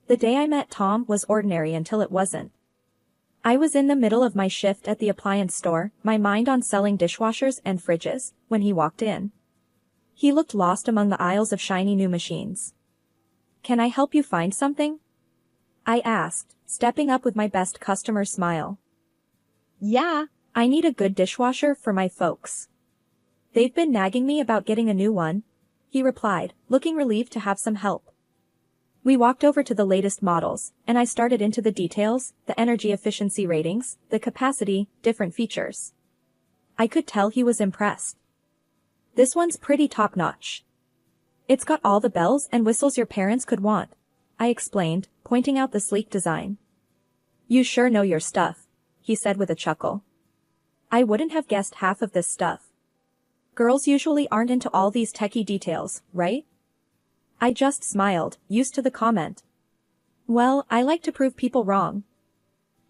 The day I met Tom was ordinary until it wasn't. I was in the middle of my shift at the appliance store, my mind on selling dishwashers and fridges, when he walked in. He looked lost among the aisles of shiny new machines. "Can I help you find something?" I asked, stepping up with my best customer smile. "Yeah, I need a good dishwasher for my folks. They've been nagging me about getting a new one," he replied, looking relieved to have some help. We walked over to the latest models, and I started into the details, the energy efficiency ratings, the capacity, different features. I could tell he was impressed. "This one's pretty top-notch. It's got all the bells and whistles your parents could want," I explained, pointing out the sleek design. "You sure know your stuff," he said with a chuckle. I wouldn't have guessed half of this stuff. Girls usually aren't into all these techie details, right? I just smiled, used to the comment. Well, I like to prove people wrong.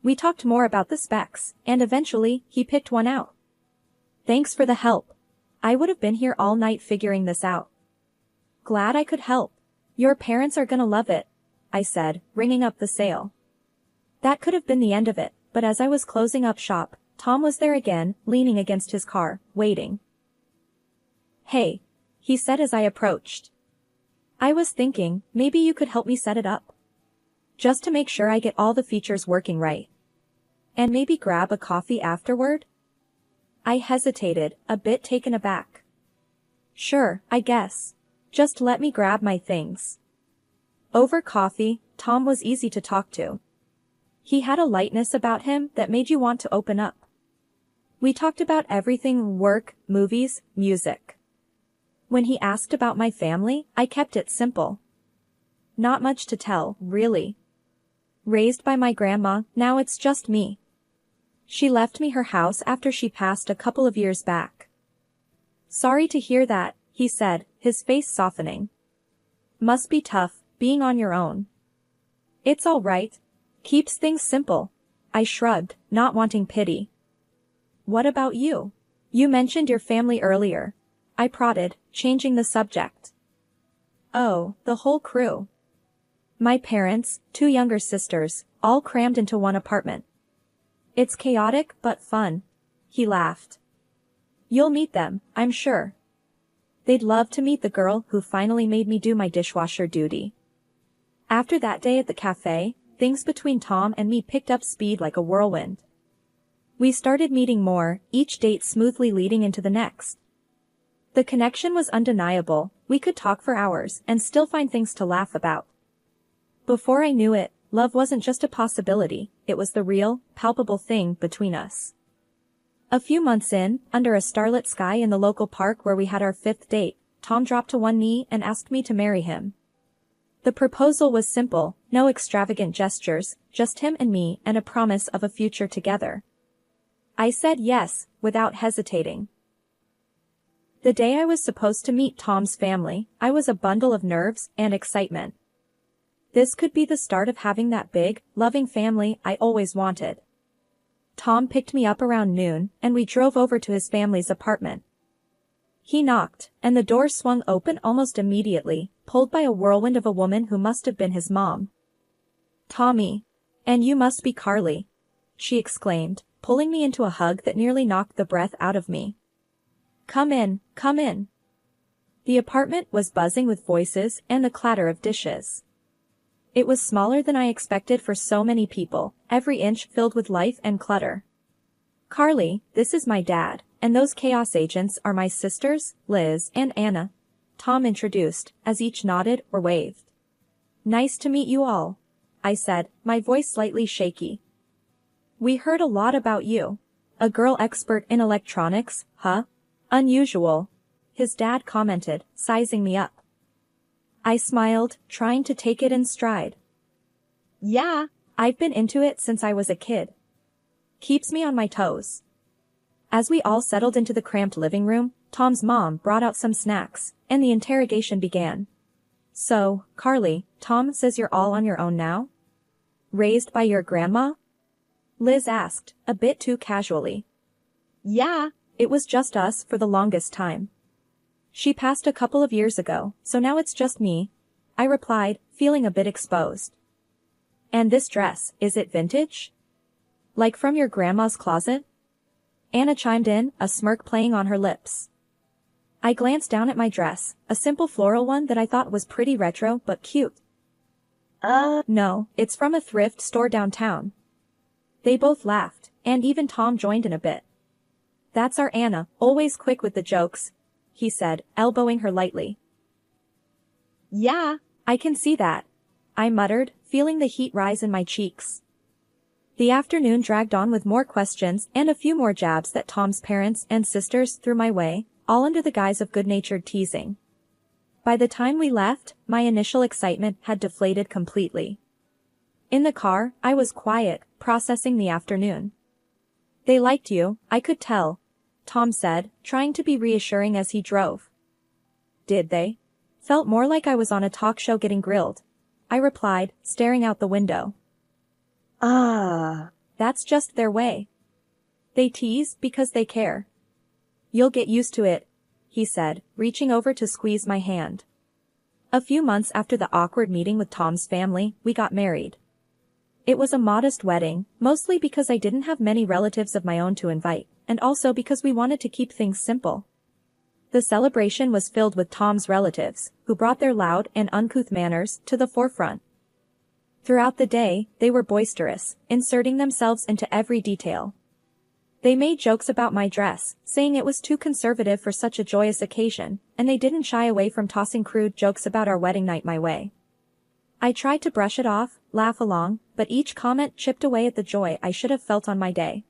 We talked more about the specs, and eventually, he picked one out. "Thanks for the help. I would have been here all night figuring this out." "Glad I could help. Your parents are gonna love it," I said, ringing up the sale. That could have been the end of it, but as I was closing up shop, Tom was there again, leaning against his car, waiting. "Hey," he said as I approached. "I was thinking, maybe you could help me set it up. Just to make sure I get all the features working right. And maybe grab a coffee afterward?" I hesitated, a bit taken aback. "Sure, I guess. Just let me grab my things." Over coffee, Tom was easy to talk to. He had a lightness about him that made you want to open up. We talked about everything: work, movies, music. When he asked about my family, I kept it simple. Not much to tell, really. Raised by my grandma, now it's just me. She left me her house after she passed a couple of years back. "Sorry to hear that," he said, his face softening. "Must be tough, being on your own." "It's all right. Keeps things simple." I shrugged, not wanting pity. "What about you? You mentioned your family earlier," I prodded, changing the subject. "Oh, the whole crew. My parents, 2 younger sisters, all crammed into one apartment. It's chaotic but fun." He laughed. "You'll meet them, I'm sure. They'd love to meet the girl who finally made me do my dishwasher duty." After that day at the cafe, things between Tom and me picked up speed like a whirlwind. We started meeting more, each date smoothly leading into the next. The connection was undeniable. We could talk for hours and still find things to laugh about. Before I knew it, love wasn't just a possibility, it was the real, palpable thing between us. A few months in, under a starlit sky in the local park where we had our 5th date, Tom dropped to one knee and asked me to marry him. The proposal was simple, no extravagant gestures, just him and me and a promise of a future together. I said yes, without hesitating. The day I was supposed to meet Tom's family, I was a bundle of nerves and excitement. This could be the start of having that big, loving family I always wanted. Tom picked me up around noon, and we drove over to his family's apartment. He knocked, and the door swung open almost immediately, pulled by a whirlwind of a woman who must have been his mom. "Tommy. And you must be Carly," she exclaimed, pulling me into a hug that nearly knocked the breath out of me. Come in, come in." The apartment was buzzing with voices and the clatter of dishes. It was smaller than I expected for so many people, every inch filled with life and clutter. "Carly, this is my dad, and those chaos agents are my sisters, Liz and Anna," Tom introduced, as each nodded or waved. "Nice to meet you all," I said, my voice slightly shaky. "We heard a lot about you. A girl expert in electronics, huh? Unusual," his dad commented, sizing me up. I smiled, trying to take it in stride. "Yeah, I've been into it since I was a kid. Keeps me on my toes." As we all settled into the cramped living room, Tom's mom brought out some snacks, and the interrogation began. "So, Carly, Tom says you're all on your own now? Raised by your grandma?" Liz asked, a bit too casually. "Yeah, it was just us for the longest time. She passed a couple of years ago, so now it's just me," I replied, feeling a bit exposed. And this dress, is it vintage? Like from your grandma's closet? Anna chimed in, a smirk playing on her lips. I glanced down at my dress, a simple floral one that I thought was pretty retro but cute. No, it's from a thrift store downtown. They both laughed, and even Tom joined in a bit. That's our Anna, always quick with the jokes, he said, elbowing her lightly. Yeah, I can see that, I muttered, feeling the heat rise in my cheeks. The afternoon dragged on with more questions and a few more jabs that Tom's parents and sisters threw my way, all under the guise of good-natured teasing. By the time we left, my initial excitement had deflated completely. In the car, I was quiet, processing the afternoon. They liked you, I could tell, Tom said, trying to be reassuring as he drove. Did they? Felt more like I was on a talk show getting grilled, I replied, staring out the window. That's just their way. They tease because they care. You'll get used to it, he said, reaching over to squeeze my hand. A few months after the awkward meeting with Tom's family, we got married. It was a modest wedding, mostly because I didn't have many relatives of my own to invite, and also because we wanted to keep things simple. The celebration was filled with Tom's relatives, who brought their loud and uncouth manners to the forefront. Throughout the day, they were boisterous, inserting themselves into every detail. They made jokes about my dress, saying it was too conservative for such a joyous occasion, and they didn't shy away from tossing crude jokes about our wedding night my way. I tried to brush it off, laugh along, but each comment chipped away at the joy I should have felt on my day.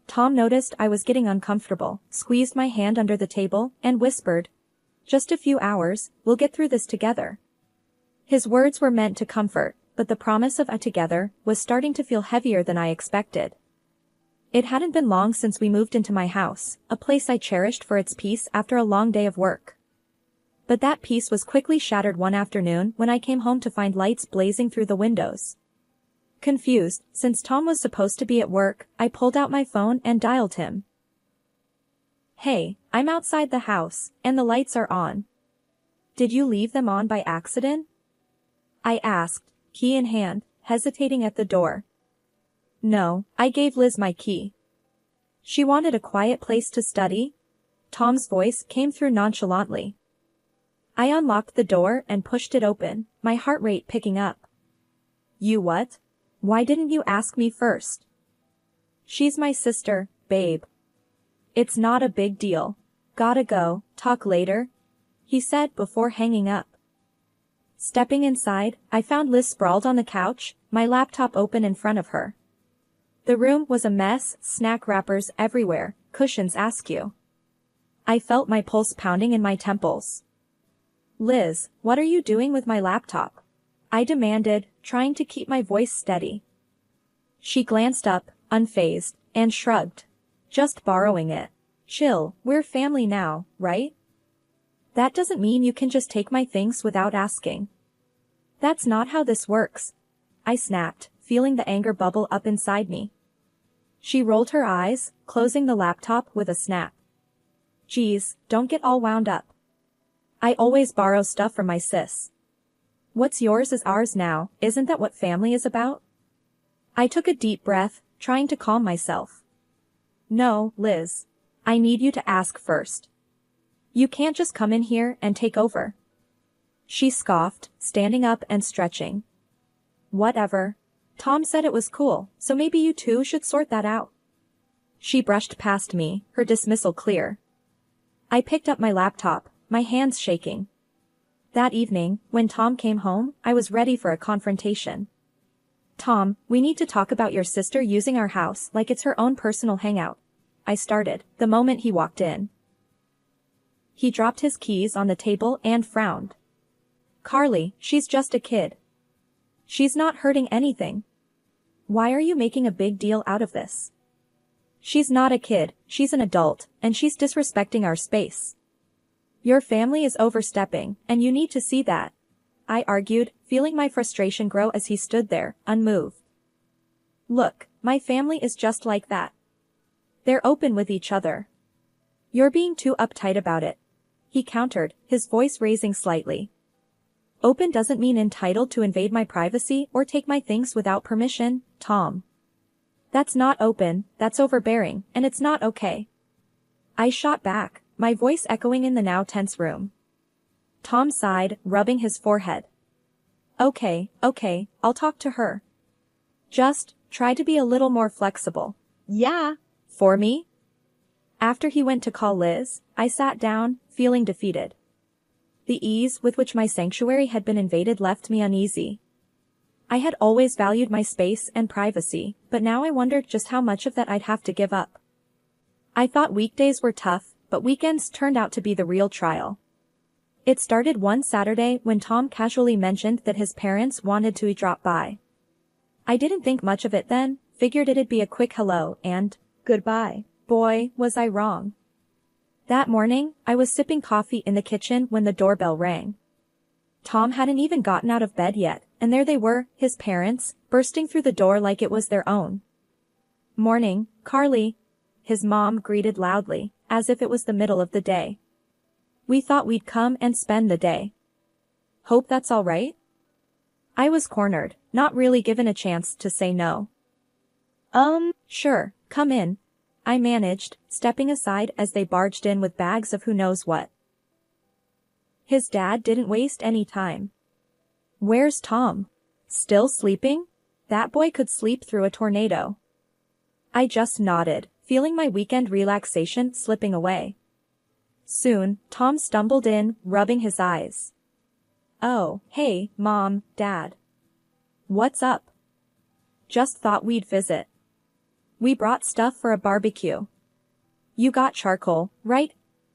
Tom noticed I was getting uncomfortable, squeezed my hand under the table, and whispered, "Just a few hours, we'll get through this together." His words were meant to comfort, but the promise of a together was starting to feel heavier than I expected. It hadn't been long since we moved into my house, a place I cherished for its peace after a long day of work. But that peace was quickly shattered one afternoon when I came home to find lights blazing through the windows. Confused, since Tom was supposed to be at work, I pulled out my phone and dialed him. "Hey, I'm outside the house, and the lights are on. Did you leave them on by accident?" I asked, key in hand, hesitating at the door. "No, I gave Liz my key. She wanted a quiet place to study." Tom's voice came through nonchalantly. I unlocked the door and pushed it open, my heart rate picking up. "You what? Why didn't you ask me first?" "She's my sister, babe. It's not a big deal. Gotta go, talk later," he said before hanging up. Stepping inside, I found Liz sprawled on the couch, my laptop open in front of her. The room was a mess, snack wrappers everywhere, cushions askew. I felt my pulse pounding in my temples. "Liz, what are you doing with my laptop?" I demanded, trying to keep my voice steady. She glanced up, unfazed, and shrugged. "Just borrowing it. Chill, we're family now, right? That doesn't mean you can just take my things without asking." "That's not how this works," I snapped, feeling the anger bubble up inside me. She rolled her eyes, closing the laptop with a snap. "Geez, don't get all wound up. I always borrow stuff from my sis. What's yours is ours now, isn't that what family is about?" I took a deep breath, trying to calm myself. "No, Liz. I need you to ask first. You can't just come in here and take over." She scoffed, standing up and stretching. "Whatever. Tom said it was cool, so maybe you two should sort that out." She brushed past me, her dismissal clear. I picked up my laptop, my hands shaking. That evening, when Tom came home, I was ready for a confrontation. "Tom, we need to talk about your sister using our house like it's her own personal hangout," I started, the moment he walked in. He dropped his keys on the table and frowned. "Carly, she's just a kid. She's not hurting anything. Why are you making a big deal out of this?" "She's not a kid, she's an adult, and she's disrespecting our space. Your family is overstepping, and you need to see that," I argued, feeling my frustration grow as he stood there, unmoved. "Look, my family is just like that. They're open with each other. You're being too uptight about it," he countered, his voice raising slightly. Open doesn't mean entitled to invade my privacy or take my things without permission, Tom. That's not open, that's overbearing, and it's not okay. I shot back, my voice echoing in the now tense room. Tom sighed, rubbing his forehead. Okay, I'll talk to her. Just try to be a little more flexible. Yeah. For me? After he went to call Liz, I sat down, feeling defeated. The ease with which my sanctuary had been invaded left me uneasy. I had always valued my space and privacy, but now I wondered just how much of that I'd have to give up. I thought weekdays were tough, but weekends turned out to be the real trial. It started one Saturday when Tom casually mentioned that his parents wanted to drop by. I didn't think much of it then, figured it'd be a quick hello and goodbye. Boy, was I wrong. That morning, I was sipping coffee in the kitchen when the doorbell rang. Tom hadn't even gotten out of bed yet, and there they were, his parents, bursting through the door like it was their own. Morning, Carly. His mom greeted loudly, as if it was the middle of the day. We thought we'd come and spend the day. Hope that's all right? I was cornered, not really given a chance to say no. Sure, come in. I managed, stepping aside as they barged in with bags of who knows what. His dad didn't waste any time. Where's Tom? Still sleeping? That boy could sleep through a tornado. I just nodded, feeling my weekend relaxation slipping away. Soon, Tom stumbled in, rubbing his eyes. Oh, hey, Mom, Dad. What's up? Just thought we'd visit. We brought stuff for a barbecue. You got charcoal, right?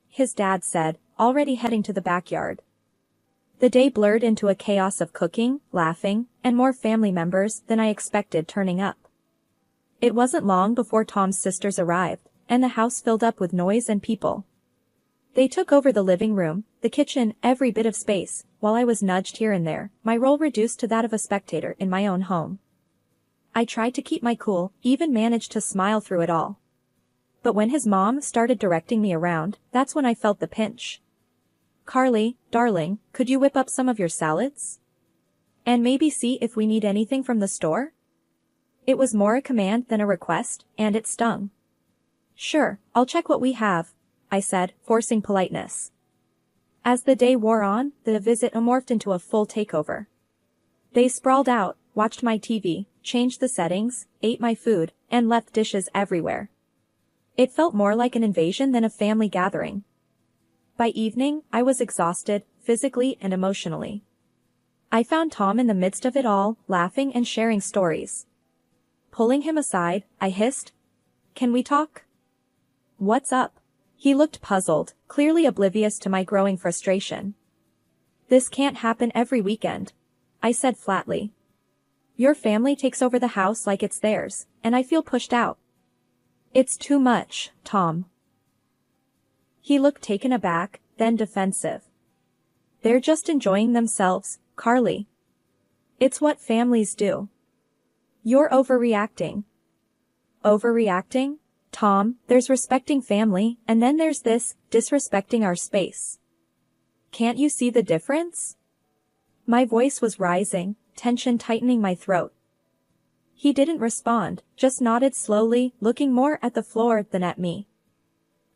His dad said, already heading to the backyard. The day blurred into a chaos of cooking, laughing, and more family members than I expected turning up. It wasn't long before Tom's sisters arrived, and the house filled up with noise and people. They took over the living room, the kitchen, every bit of space, while I was nudged here and there, my role reduced to that of a spectator in my own home. I tried to keep my cool, even managed to smile through it all. But when his mom started directing me around, that's when I felt the pinch. Carly, darling, could you whip up some of your salads? And maybe see if we need anything from the store? It was more a command than a request, and it stung. Sure, I'll check what we have, I said, forcing politeness. As the day wore on, the visit morphed into a full takeover. They sprawled out, watched my TV, changed the settings, ate my food, and left dishes everywhere. It felt more like an invasion than a family gathering. By evening, I was exhausted, physically and emotionally. I found Tom in the midst of it all, laughing and sharing stories. Pulling him aside, I hissed, "Can we talk?" "What's up?" He looked puzzled, clearly oblivious to my growing frustration. "This can't happen every weekend," I said flatly. "Your family takes over the house like it's theirs, and I feel pushed out." "It's too much, Tom." He looked taken aback, then defensive. "They're just enjoying themselves, Carly. It's what families do." "You're overreacting." "Overreacting? Tom, there's respecting family, and then there's this, disrespecting our space. Can't you see the difference?" My voice was rising, tension tightening my throat. He didn't respond, just nodded slowly, looking more at the floor than at me.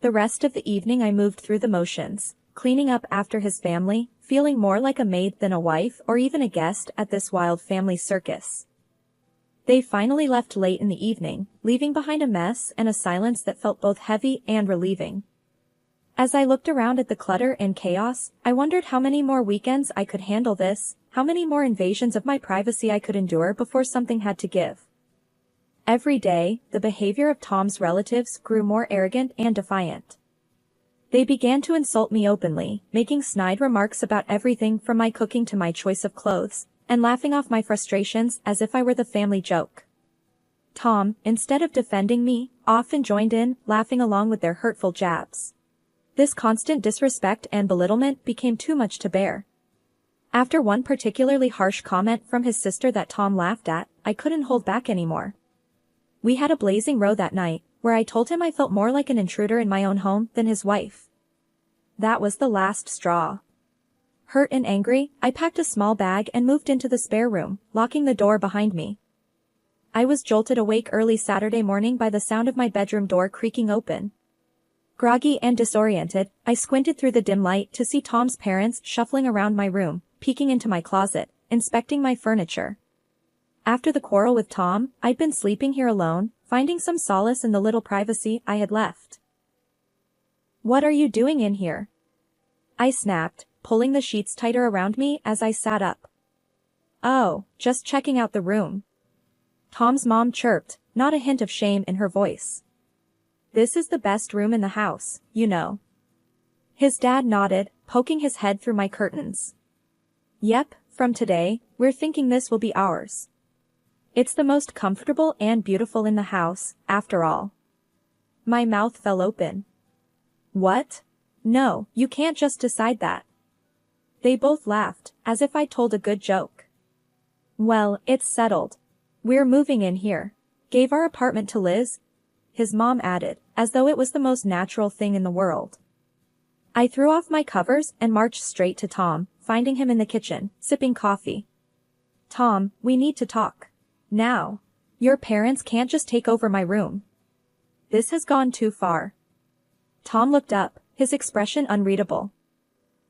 The rest of the evening I moved through the motions, cleaning up after his family, feeling more like a maid than a wife or even a guest at this wild family circus. They finally left late in the evening, leaving behind a mess and a silence that felt both heavy and relieving. As I looked around at the clutter and chaos, I wondered how many more weekends I could handle this, how many more invasions of my privacy I could endure before something had to give. Every day, the behavior of Tom's relatives grew more arrogant and defiant. They began to insult me openly, making snide remarks about everything from my cooking to my choice of clothes, and laughing off my frustrations as if I were the family joke. Tom, instead of defending me, often joined in, laughing along with their hurtful jabs. This constant disrespect and belittlement became too much to bear. After one particularly harsh comment from his sister that Tom laughed at, I couldn't hold back anymore. We had a blazing row that night, where I told him I felt more like an intruder in my own home than his wife. That was the last straw. Hurt and angry, I packed a small bag and moved into the spare room, locking the door behind me. I was jolted awake early Saturday morning by the sound of my bedroom door creaking open. Groggy and disoriented, I squinted through the dim light to see Tom's parents shuffling around my room, peeking into my closet, inspecting my furniture. After the quarrel with Tom, I'd been sleeping here alone, finding some solace in the little privacy I had left. "What are you doing in here?" I snapped, pulling the sheets tighter around me as I sat up. "Oh, just checking out the room." Tom's mom chirped, not a hint of shame in her voice. "This is the best room in the house, you know." His dad nodded, poking his head through my curtains. "Yep, from today, we're thinking this will be ours. It's the most comfortable and beautiful in the house, after all." My mouth fell open. "What? No, you can't just decide that." They both laughed, as if I'd told a good joke. "Well, it's settled. We're moving in here. Gave our apartment to Liz," his mom added, as though it was the most natural thing in the world. I threw off my covers and marched straight to Tom, finding him in the kitchen, sipping coffee. "Tom, we need to talk. Now. Your parents can't just take over my room. This has gone too far." Tom looked up, his expression unreadable.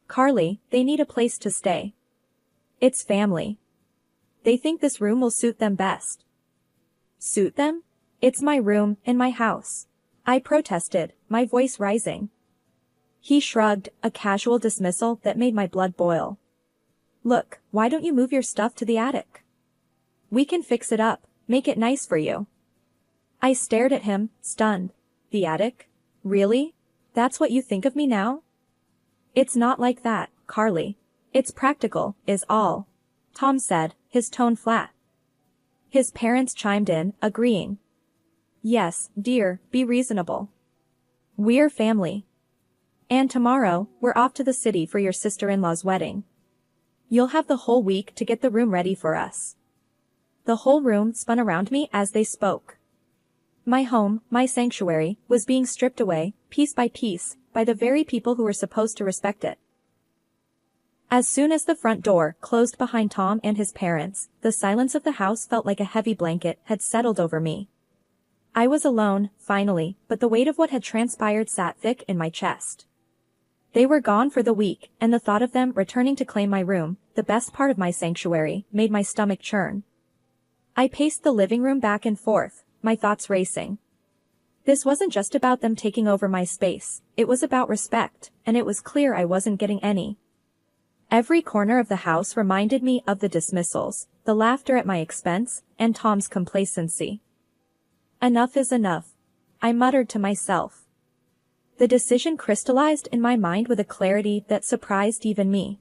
"Carly, they need a place to stay. It's family. They think this room will suit them best." "Suit them? It's my room, in my house," I protested, my voice rising. He shrugged, a casual dismissal that made my blood boil. "Look, why don't you move your stuff to the attic? We can fix it up, make it nice for you." I stared at him, stunned. "The attic? Really? That's what you think of me now?" "It's not like that, Carly. It's practical, is all," Tom said, his tone flat. His parents chimed in, agreeing. "Yes, dear, be reasonable. We're family. And tomorrow, we're off to the city for your sister-in-law's wedding. You'll have the whole week to get the room ready for us." The whole room spun around me as they spoke. My home, my sanctuary, was being stripped away, piece by piece, by the very people who were supposed to respect it. As soon as the front door closed behind Tom and his parents, the silence of the house felt like a heavy blanket had settled over me. I was alone, finally, but the weight of what had transpired sat thick in my chest. They were gone for the week, and the thought of them returning to claim my room, the best part of my sanctuary, made my stomach churn. I paced the living room back and forth, my thoughts racing. This wasn't just about them taking over my space, it was about respect, and it was clear I wasn't getting any. Every corner of the house reminded me of the dismissals, the laughter at my expense, and Tom's complacency. Enough is enough, I muttered to myself. The decision crystallized in my mind with a clarity that surprised even me.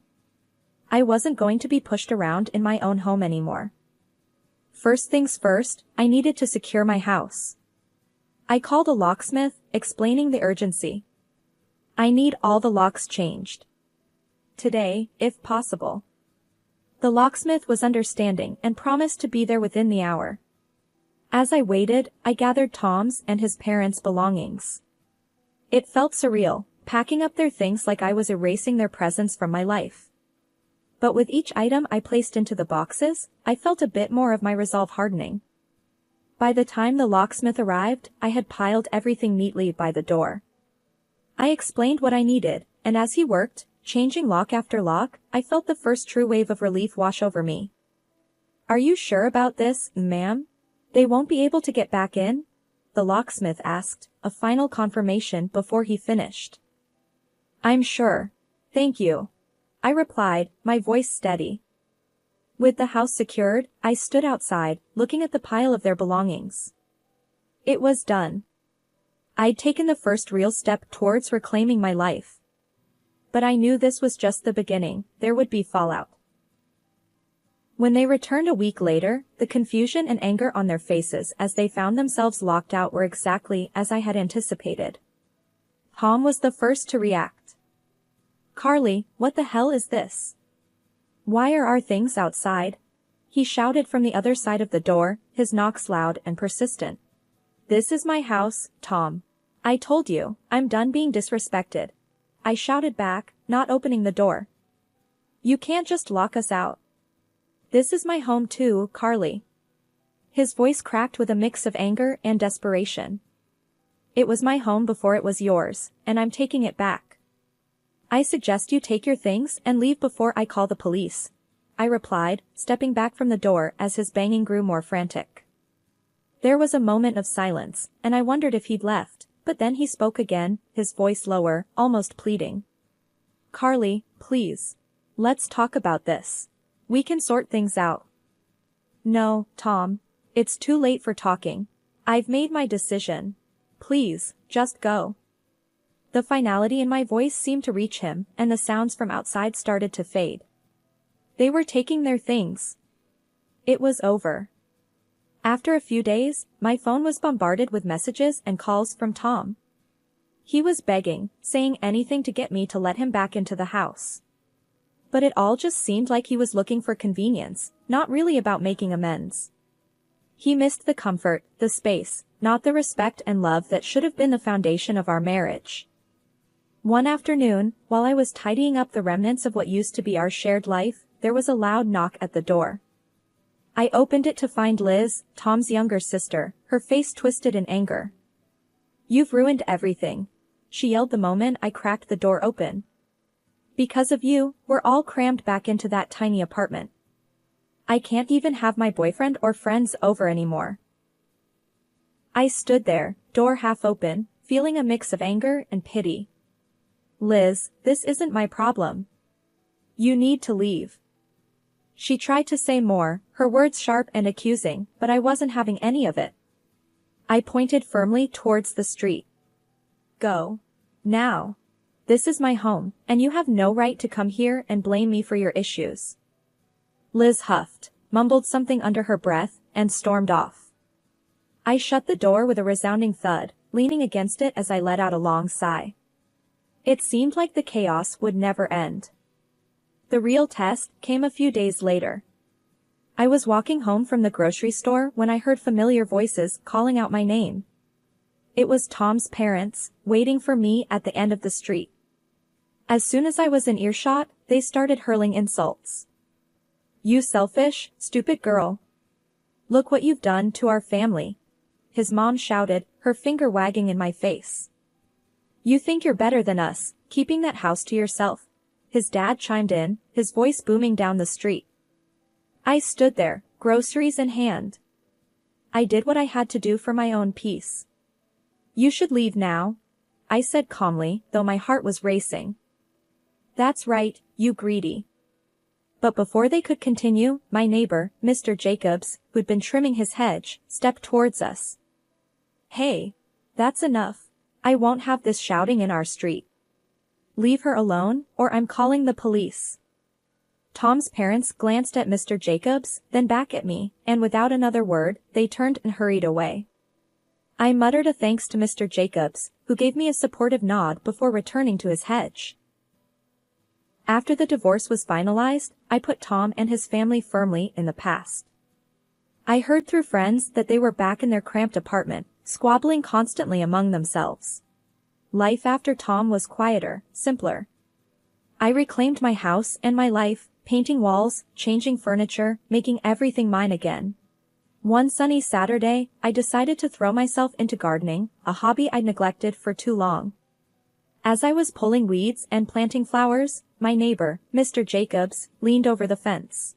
I wasn't going to be pushed around in my own home anymore. First things first, I needed to secure my house. I called a locksmith, explaining the urgency. I need all the locks changed. Today, if possible. The locksmith was understanding and promised to be there within the hour. As I waited, I gathered Tom's and his parents' belongings. It felt surreal, packing up their things like I was erasing their presence from my life. But with each item I placed into the boxes, I felt a bit more of my resolve hardening. By the time the locksmith arrived, I had piled everything neatly by the door. I explained what I needed, and as he worked, changing lock after lock, I felt the first true wave of relief wash over me. "Are you sure about this, ma'am? They won't be able to get back in?" the locksmith asked, a final confirmation before he finished. "I'm sure. Thank you," I replied, my voice steady. With the house secured, I stood outside, looking at the pile of their belongings. It was done. I'd taken the first real step towards reclaiming my life. But I knew this was just the beginning, there would be fallout. When they returned a week later, the confusion and anger on their faces as they found themselves locked out were exactly as I had anticipated. Tom was the first to react. "Carly, what the hell is this? Why are our things outside?" he shouted from the other side of the door, his knocks loud and persistent. "This is my house, Tom. I told you, I'm done being disrespected," I shouted back, not opening the door. You can't just lock us out. This is my home too, Carly. His voice cracked with a mix of anger and desperation. It was my home before it was yours, and I'm taking it back. I suggest you take your things and leave before I call the police, I replied, stepping back from the door as his banging grew more frantic. There was a moment of silence, and I wondered if he'd left, but then he spoke again, his voice lower, almost pleading. Carly, please. Let's talk about this. We can sort things out. No, Tom. It's too late for talking. I've made my decision. Please, just go. The finality in my voice seemed to reach him, and the sounds from outside started to fade. They were taking their things. It was over. After a few days, my phone was bombarded with messages and calls from Tom. He was begging, saying anything to get me to let him back into the house. But it all just seemed like he was looking for convenience, not really about making amends. He missed the comfort, the space, not the respect and love that should have been the foundation of our marriage. One afternoon, while I was tidying up the remnants of what used to be our shared life, there was a loud knock at the door. I opened it to find Liz, Tom's younger sister, her face twisted in anger. You've ruined everything, she yelled the moment I cracked the door open. Because of you, we're all crammed back into that tiny apartment. I can't even have my boyfriend or friends over anymore. I stood there, door half open, feeling a mix of anger and pity. Liz, this isn't my problem. You need to leave. She tried to say more, her words sharp and accusing, but I wasn't having any of it. I pointed firmly towards the street. Go. Now. This is my home, and you have no right to come here and blame me for your issues. Liz huffed, mumbled something under her breath, and stormed off. I shut the door with a resounding thud, leaning against it as I let out a long sigh. It seemed like the chaos would never end. The real test came a few days later. I was walking home from the grocery store when I heard familiar voices calling out my name. It was Tom's parents, waiting for me at the end of the street. As soon as I was in earshot, they started hurling insults. You selfish, stupid girl. Look what you've done to our family. His mom shouted, her finger wagging in my face. You think you're better than us, keeping that house to yourself. His dad chimed in, his voice booming down the street. I stood there, groceries in hand. I did what I had to do for my own peace. You should leave now, I said calmly, though my heart was racing. That's right, you greedy. But before they could continue, my neighbor, Mr. Jacobs, who'd been trimming his hedge, stepped towards us. Hey. That's enough. I won't have this shouting in our street. Leave her alone, or I'm calling the police. Tom's parents glanced at Mr. Jacobs, then back at me, and without another word, they turned and hurried away. I muttered a thanks to Mr. Jacobs, who gave me a supportive nod before returning to his hedge. After the divorce was finalized, I put Tom and his family firmly in the past. I heard through friends that they were back in their cramped apartment, squabbling constantly among themselves. Life after Tom was quieter, simpler. I reclaimed my house and my life, painting walls, changing furniture, making everything mine again. One sunny Saturday, I decided to throw myself into gardening, a hobby I'd neglected for too long. As I was pulling weeds and planting flowers, my neighbor, Mr. Jacobs, leaned over the fence.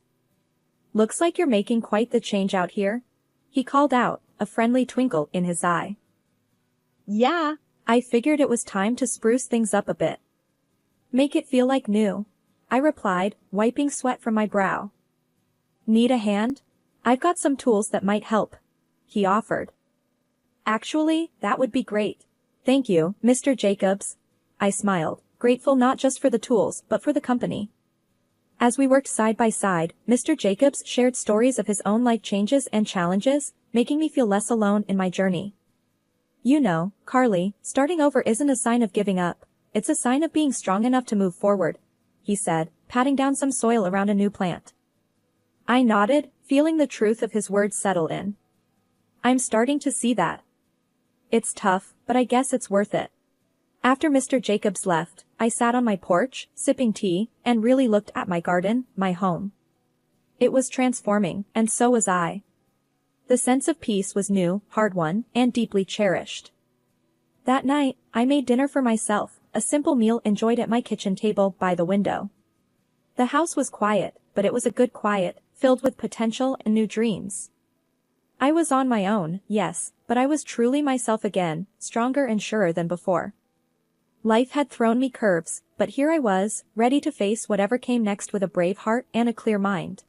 Looks like you're making quite the change out here, he called out, a friendly twinkle in his eye. Yeah, I figured it was time to spruce things up a bit. Make it feel like new, I replied, wiping sweat from my brow. Need a hand? I've got some tools that might help, he offered. Actually, that would be great. Thank you, Mr. Jacobs, I smiled, grateful not just for the tools but for the company. As we worked side by side, Mr. Jacobs shared stories of his own life changes and challenges, making me feel less alone in my journey. You know, Carly, starting over isn't a sign of giving up, it's a sign of being strong enough to move forward, he said, patting down some soil around a new plant. I nodded, feeling the truth of his words settle in. I'm starting to see that. It's tough, but I guess it's worth it. After Mr. Jacobs left, I sat on my porch, sipping tea, and really looked at my garden, my home. It was transforming, and so was I. The sense of peace was new, hard-won, and deeply cherished. That night, I made dinner for myself, a simple meal enjoyed at my kitchen table by the window. The house was quiet, but it was a good quiet, filled with potential and new dreams. I was on my own, yes, but I was truly myself again, stronger and surer than before. Life had thrown me curves, but here I was, ready to face whatever came next with a brave heart and a clear mind.